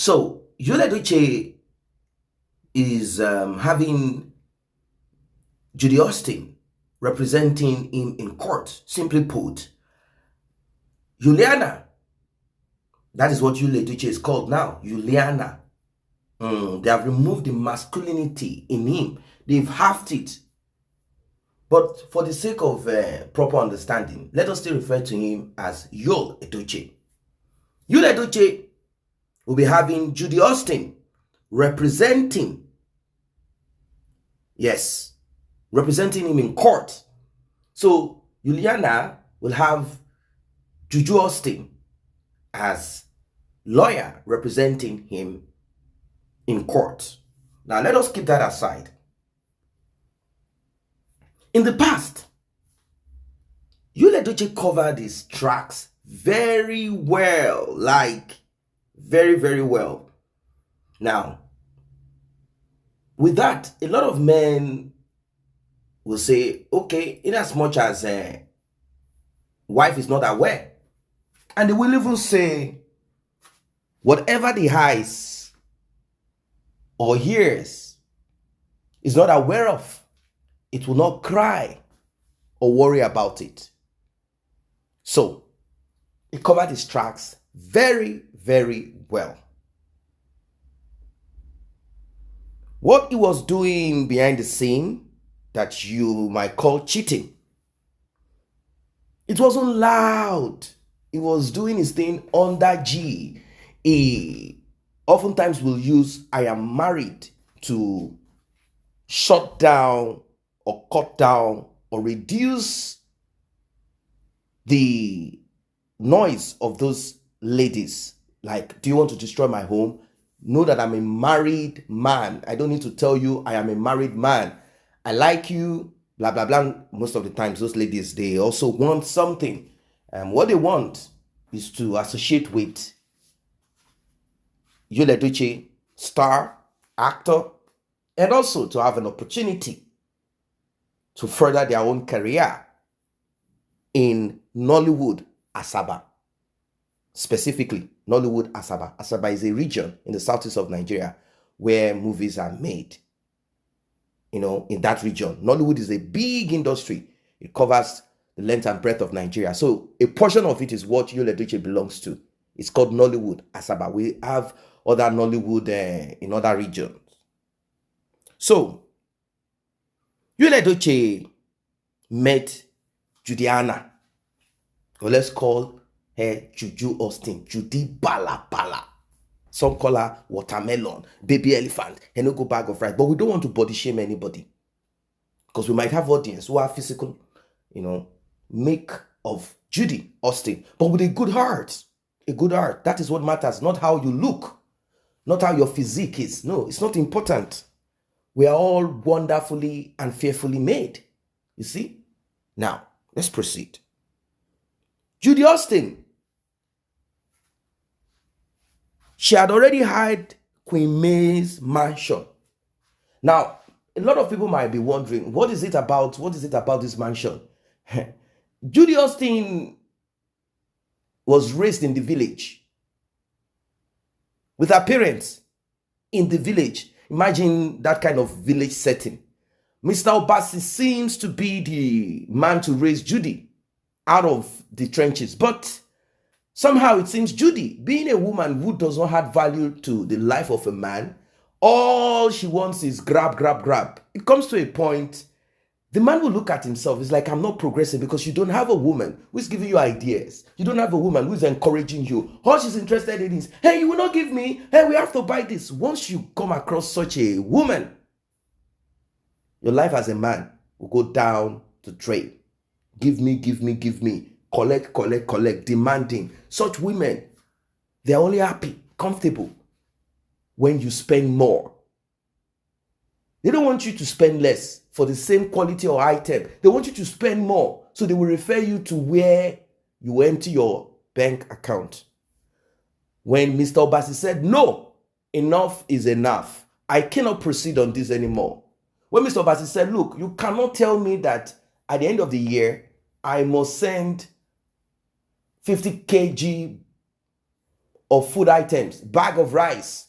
So Edochie is having Judy Austin representing him in court. Simply put, Juliana, that is what Edochie is called now, Juliana. They have removed the masculinity in him. They've halved it. But for the sake of proper understanding, let us still refer to him as Yul Edochie. Yul Edochie will be having Judy Austin representing, yes, representing him in court. So Juliana will have Juju Austin as lawyer representing him in court. Now let us keep that aside. In the past, Yul Edochie covered his tracks very well, like very, very well. Now, with that, a lot of men will say, okay, in as much as wife is not aware, and they will even say, whatever the eyes or hears is not aware of, it will not cry or worry about it. So, he covered his tracks very, very well. What he was doing behind the scene that you might call cheating, it wasn't loud. He was doing his thing under G. He oftentimes will use I am married to shut down or cut down or reduce the noise of those ladies. Like, do you want to destroy my home? Know that I'm a married man. I don't need to tell you I am a married man. I like you, blah, blah, blah. Most of the times, those ladies, they also want something. And what they want is to associate with Yul Edochie, star, actor, and also to have an opportunity to further their own career in Nollywood, Asaba. Specifically, Nollywood, Asaba. Asaba is a region in the southeast of Nigeria where movies are made. You know, in that region. Nollywood is a big industry. It covers the length and breadth of Nigeria. So a portion of it is what Yul Edochie belongs to. It's called Nollywood, Asaba. We have other Nollywood in other regions. So, Yul Edochie met Judiana, or let's call her Juju Austin, Judy Bala Bala. Some call her watermelon, baby elephant, and no go bag of rice. But we don't want to body shame anybody, because we might have audience who are physical, make of Judy Austin, but with a good heart. A good heart. That is what matters, not how you look, not how your physique is. No, it's not important. We are all wonderfully and fearfully made. You see? Now, let's proceed. Judy Austin, she had already hired Queen May's mansion. Now, a lot of people might be wondering, what is it about this mansion? Judy Austin was raised in the village with her parents in the village. Imagine that kind of village setting. Mr. Obasi seems to be the man to raise Judy out of the trenches. But somehow it seems Judy, being a woman who does not add value to the life of a man, all she wants is grab, grab, grab. It comes to a point, the man will look at himself. It's like, I'm not progressing because you don't have a woman who is giving you ideas. You don't have a woman who is encouraging you. All she's interested in is, hey, you will not give me. Hey, we have to buy this. Once you come across such a woman, your life as a man will go down the drain. Give me, give me, give me. Collect, collect, collect. Demanding. Such women, they're only happy, comfortable when you spend more. They don't want you to spend less for the same quality or item. They want you to spend more. So they will refer you to where you empty your bank account. When Mr. Obasi said, no, enough is enough. I cannot proceed on this anymore. When Mr. Obasi said, look, you cannot tell me that at the end of the year, I must send 50 kg of food items, bag of rice,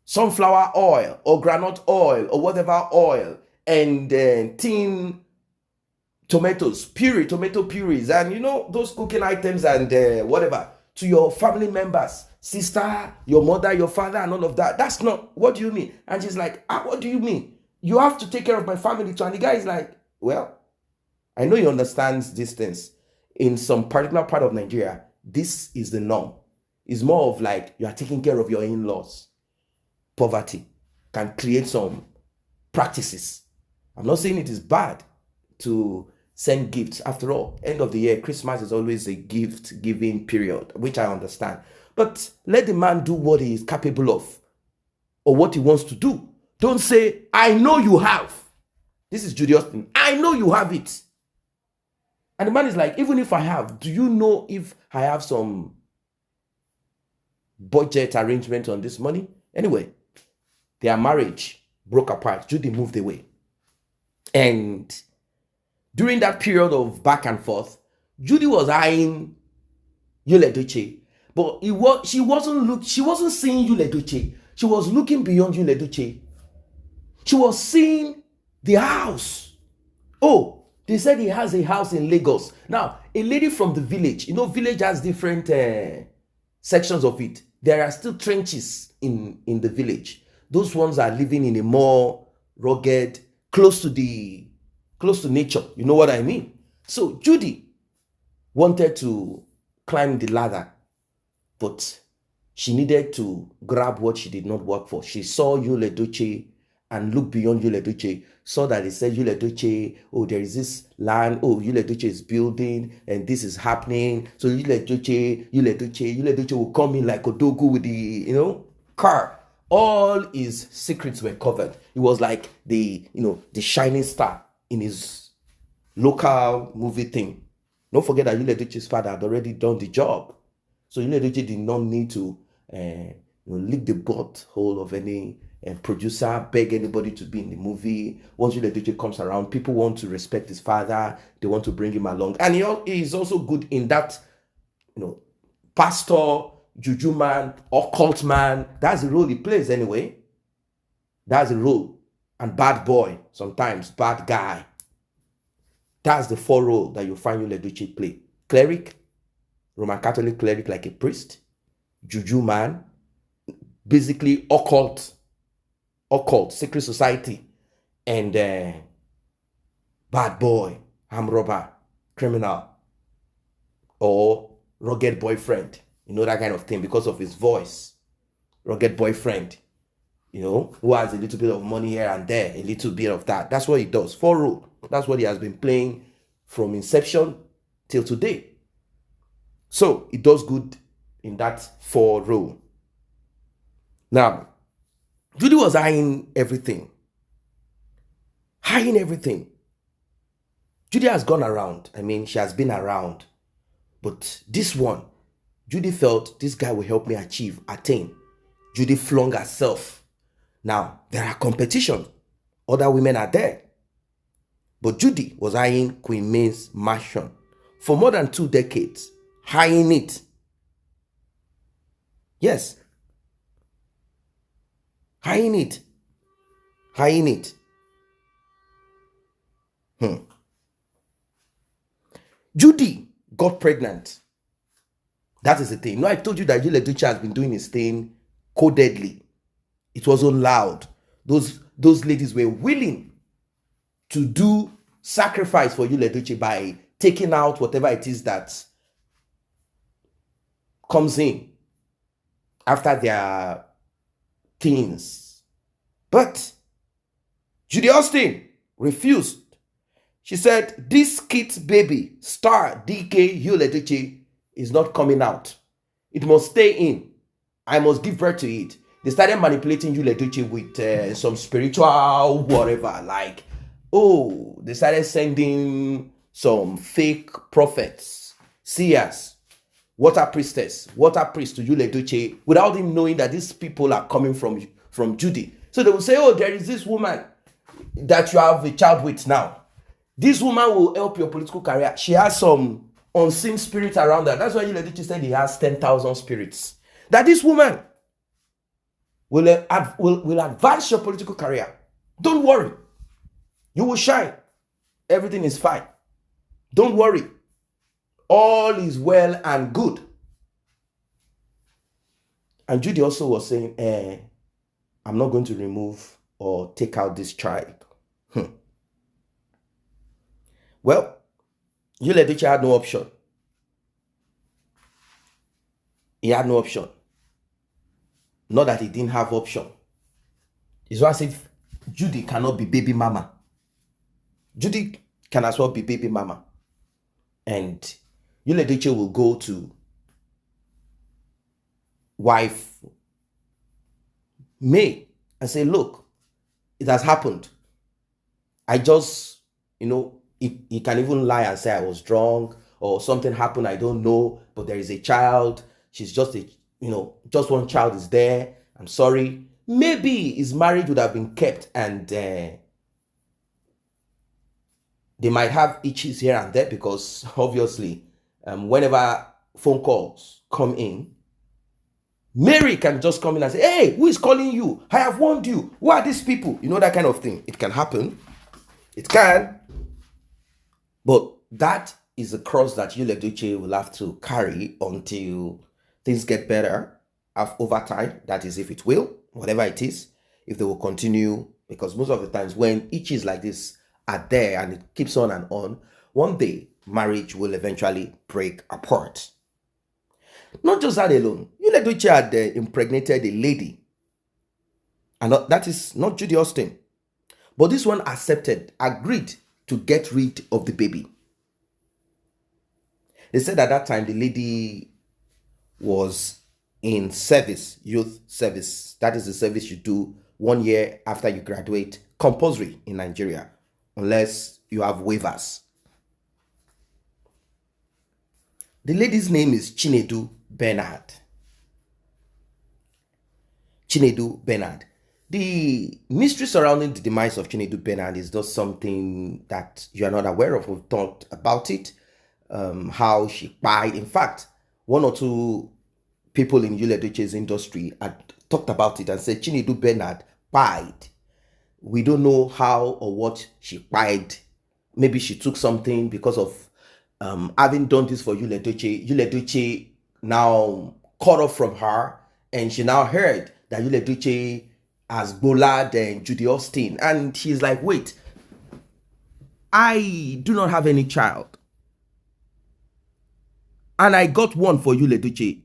sunflower oil or groundnut oil or whatever oil, and tin tomatoes, tomato purees, and those cooking items and whatever to your family members, sister, your mother, your father, and all of that. That's not, what do you mean? And she's like, what do you mean? You have to take care of my family too. And the guy is like, well, I know he understands these things. In some particular part of Nigeria, this is the norm. It's more of like you are taking care of your in-laws. Poverty can create some practices. I'm not saying it is bad to send gifts. After all, end of the year, Christmas is always a gift giving period, which I understand. But let the man do what he is capable of or what he wants to do. Don't say, I know you have. This is Judy Austin. I know you have it. And the man is like, even if I have, do you know if I have some budget arrangement on this money? Anyway, their marriage broke apart. Judy moved away. And during that period of back and forth, Judy was eyeing Yul Edochie, but she wasn't seeing Yul Edochie. She was looking beyond Yul Edochie. She was seeing the house. Oh, they said he has a house in Lagos. Now, a lady from the village, village has different sections of it. There are still trenches in the village. Those ones are living in a more rugged, close to nature. You know what I mean? So Judy wanted to climb the ladder, but she needed to grab what she did not work for. She saw Yul Edochie and looked beyond Yul Edochie, saw that it said Yul Edochie, oh, there is this land, oh, Yul Edochie is building, and this is happening. So Yul Edochie will come in like Odogu with the, car. All his secrets were covered. It was like the shining star in his local movie thing. Don't forget that Yul Edochie's father had already done the job. So Yul Edochie did not need to lick the butthole of any producer, beg anybody to be in the movie. Once Yul Edochie comes around, people want to respect his father. They want to bring him along. And he is also good in that, pastor, juju man, occult man. That's the role he plays anyway. That's the role. And bad boy, sometimes bad guy. That's the 4 role that you find Yul Edochie play. Cleric, Roman Catholic cleric like a priest. Juju man, basically occult, secret society. And bad boy, armed robber, criminal, or rugged boyfriend. That kind of thing, because of his voice. Rugged boyfriend, who has a little bit of money here and there, a little bit of that. That's what he does. 4 role. That's what he has been playing from inception till today. So he does good in that 4 role. Now, Judy was eyeing everything. Judy has gone around. She has been around. But this one, Judy felt this guy will help me attain. Judy flung herself. Now, there are competition. Other women are there. But Judy was eyeing Queen May's mansion for more than 2 decades. Eyeing it. Yes. Eyeing it. Judy got pregnant. That is the thing. I told you that Yul Edochie has been doing his thing codedly. It wasn't loud. Those ladies were willing to do sacrifice for Yul Edochie by taking out whatever it is that comes in after their teens. But Judy Austin refused. She said, this kid baby, star DK Yul Edochie, is not coming out. It must stay in. I must give birth to it. They started manipulating Yul Edochie with some spiritual whatever. Like, they started sending some fake prophets, seers, water priest to Yul Edochie without him knowing that these people are coming from Judy. So they will say, there is this woman that you have a child with now. This woman will help your political career. She has some unseen spirits around her. That's why Edochie said he has 10,000 spirits. That this woman will advance your political career. Don't worry. You will shine. Everything is fine. Don't worry. All is well and good. And Judy also was saying, I'm not going to remove or take out this child. Well, Edochie had no option. He had no option. Not that he didn't have option. It's as if Judy cannot be baby mama. Judy can as well be baby mama. And Edochie will go to wife May and say, look, it has happened. I just, he can even lie and say I was drunk or something happened, I don't know, but there is a child. She's just just one child is there. I'm sorry. Maybe his marriage would have been kept and they might have itches here and there because obviously whenever phone calls come in, Mary can just come in and say, hey, who is calling you? I have warned you. Who are these people? That kind of thing. It can happen. It can. But that is a cross that Edochie will have to carry until things get better over time. That is, if it will, whatever it is, if they will continue. Because most of the times when itches like this are there and it keeps on and on, one day marriage will eventually break apart. Not just that alone. Edochie had impregnated a lady. And that is not Judy Austin. But this one agreed to get rid of the baby. They said at that time the lady was in service, youth service. That is the service you do 1 year after you graduate, compulsory in Nigeria, unless you have waivers. The lady's name is Chinedu Bernard. Chinedu Bernard. The mystery surrounding the demise of Chinedu Bernard is just something that you are not aware of. We've talked about it, how she died. In fact, one or two people in Edochie's industry had talked about it and said Chinedu Bernard died. We don't know how or what she died. Maybe she took something because of having done this for Edochie. Edochie now cut off from her, and she now heard that Edochie has Bolad and Judy Austin, and she's like, wait, I do not have any child, and I got one for Edochie.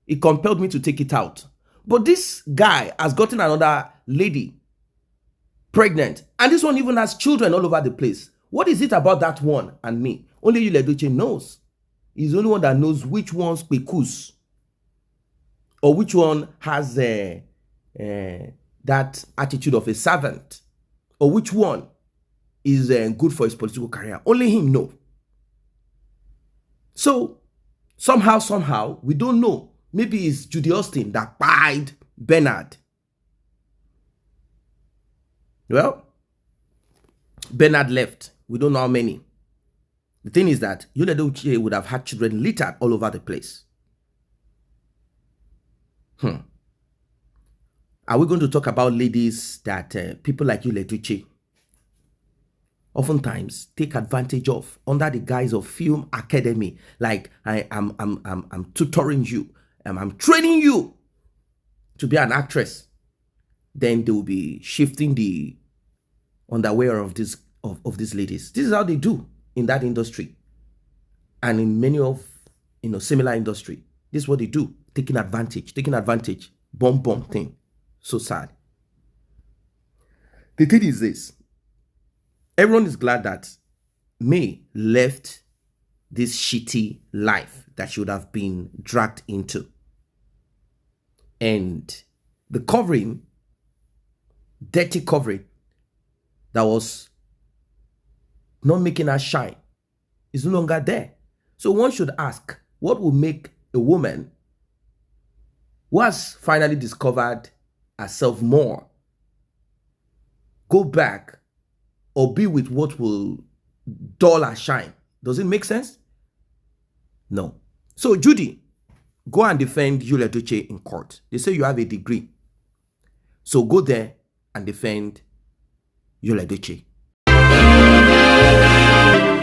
It compelled me to take it out, but this guy has gotten another lady pregnant, and this one even has children all over the place. What is it about that one and me? Only Edochie knows. He's the only one that knows which one's pekus, or which one has that attitude of a servant, or which one is good for his political career. Only him knows. So somehow, we don't know. Maybe it's Judy Austin that died Bernard. Well, Bernard left. We don't know how many. The thing is that Edochie would have had children littered all over the place. Are we going to talk about ladies that people like Edochie oftentimes take advantage of under the guise of film academy? Like I'm tutoring you, I'm training you to be an actress. Then they will be shifting the underwear of these ladies. This is how they do in that industry, and in many of similar industry. This is what they do, taking advantage, bomb thing. So sad. The thing is this: everyone is glad that May left this shitty life that she would have been dragged into, and the covering, dirty covering that was not making her shine is no longer there. So one should ask, what will make a woman who has finally discovered herself more go back or be with what will dull her shine? Does it make sense? No. So, Judy, go and defend Edochie in court. They say you have a degree. So go there and defend Edochie.